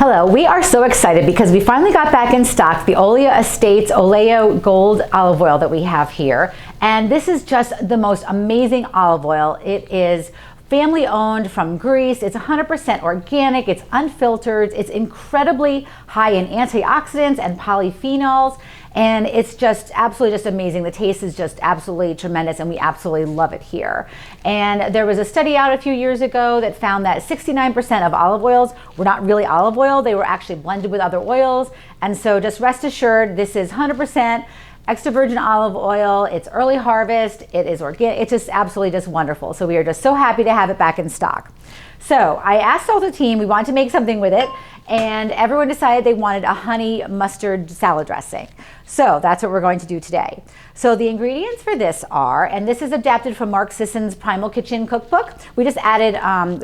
Hello, we are so excited because we finally got back in stock the Olea Estates Olea Gold olive oil that we have here. And this is just the most amazing olive oil. It is family owned from Greece. It's 100% organic, it's unfiltered, it's incredibly high in antioxidants and polyphenols. And it's just absolutely just amazing. The taste is just absolutely tremendous and we absolutely love it here. And there was a study out a few years ago that found that 69% of olive oils were not really olive oil. They were actually blended with other oils. And so just rest assured, this is 100% extra virgin olive oil. It's early harvest, it is organic, it's just absolutely just wonderful. So we are just so happy to have it back in stock. So I asked all the team, we wanted to make something with it, and everyone decided they wanted a honey mustard salad dressing. So that's what we're going to do today. So the ingredients for this are, and this is adapted from Mark Sisson's Primal Kitchen Cookbook. We just added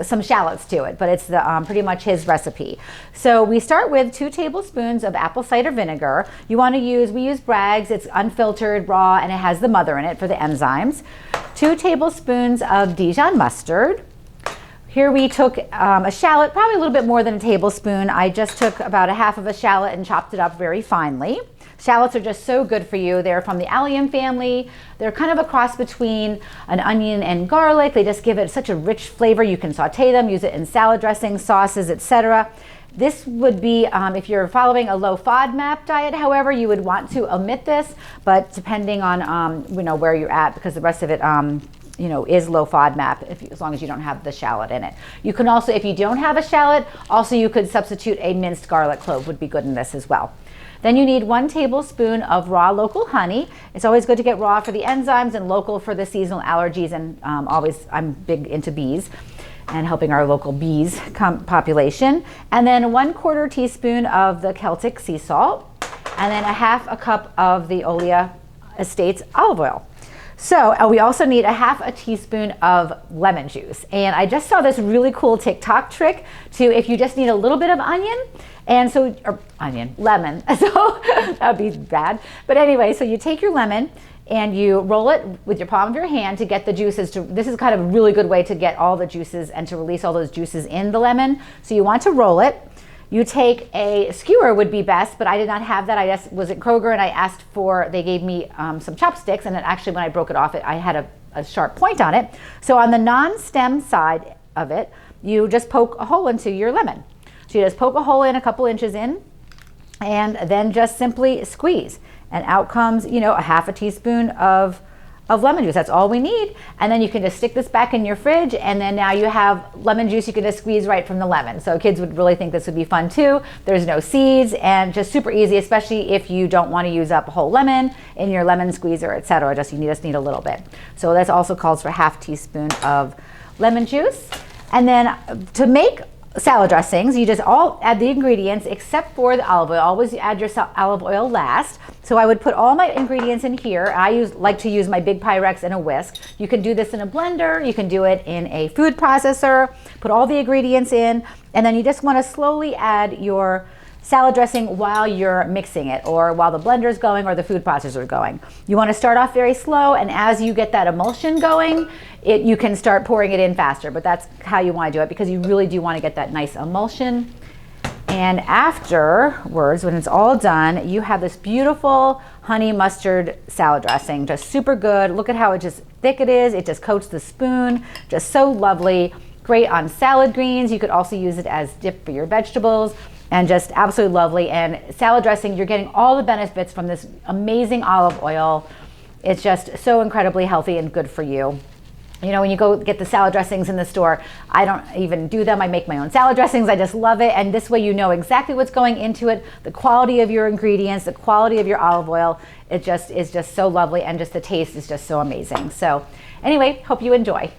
some shallots to it, but it's the, pretty much his recipe. So we start with 2 tablespoons of apple cider vinegar. You want to use, we use Bragg's, it's unfiltered, raw, and it has the mother in it for the enzymes. 2 tablespoons of Dijon mustard. Here we took a shallot, probably a little bit more than a tablespoon. I just took about a half of a shallot and chopped it up very finely. Shallots are just so good for you. They're from the allium family. They're kind of a cross between an onion and garlic. They just give it such a rich flavor. You can saute them, use it in salad dressings, sauces, etc. This would be, if you're following a low FODMAP diet, however, you would want to omit this, but depending on where you're at, because the rest of it is low FODMAP as long as you don't have the shallot in it. You can also, if you don't have a shallot, also you could substitute a minced garlic clove would be good in this as well. Then you need 1 tablespoon of raw local honey. It's always good to get raw for the enzymes and local for the seasonal allergies, and I'm big into bees and helping our local bees population. And then 1/4 teaspoon of the Celtic sea salt, and then 1/2 cup of the Olea Estates olive oil. So we also need 1/2 teaspoon of lemon juice. And I just saw this really cool TikTok trick to, if you just need a little bit of onion, and so, lemon, so that would be bad. But anyway, so you take your lemon and you roll it with your palm of your hand to get the juices to, this is kind of a really good way to get all the juices and to release all those juices in the lemon. So you want to roll it. You take a skewer would be best, but I did not have that. I just was at Kroger and I asked for, they gave me some chopsticks, and then actually when I broke it off, I had a sharp point on it. So on the non-stem side of it, you just poke a hole into your lemon. So you just poke a hole in a couple inches in, and then just simply squeeze. And out comes, 1/2 teaspoon of lemon juice. That's all we need. And then you can just stick this back in your fridge, and then now you have lemon juice you can just squeeze right from the lemon. So kids would really think this would be fun too. There's no seeds and just super easy, especially if you don't want to use up a whole lemon in your lemon squeezer, etc. You just need a little bit. So that also calls for 1/2 teaspoon of lemon juice. And then to make salad dressings, you just all add the ingredients except for the olive oil. Always add your olive oil last. So I would put all my ingredients in here. I like to use my big Pyrex and a whisk. You can do this in a blender, you can do it in a food processor, put all the ingredients in, and then you just want to slowly add your salad dressing while you're mixing it, or while the blender is going or the food processor is going. You want to start off very slow, and as you get that emulsion going, you can start pouring it in faster, but that's how you want to do it because you really do want to get that nice emulsion. And afterwards, when it's all done, you have this beautiful honey mustard salad dressing, just super good. Look at how just thick it is. It just coats the spoon, just so lovely. Great on salad greens. You could also use it as dip for your vegetables, and just absolutely lovely. And salad dressing, you're getting all the benefits from this amazing olive oil. It's just so incredibly healthy and good for you. When you go get the salad dressings in the store, I don't even do them. I make my own salad dressings. I just love it. And this way you know exactly what's going into it, the quality of your ingredients, the quality of your olive oil. It just is just so lovely, and just the taste is just so amazing. So anyway, hope you enjoy.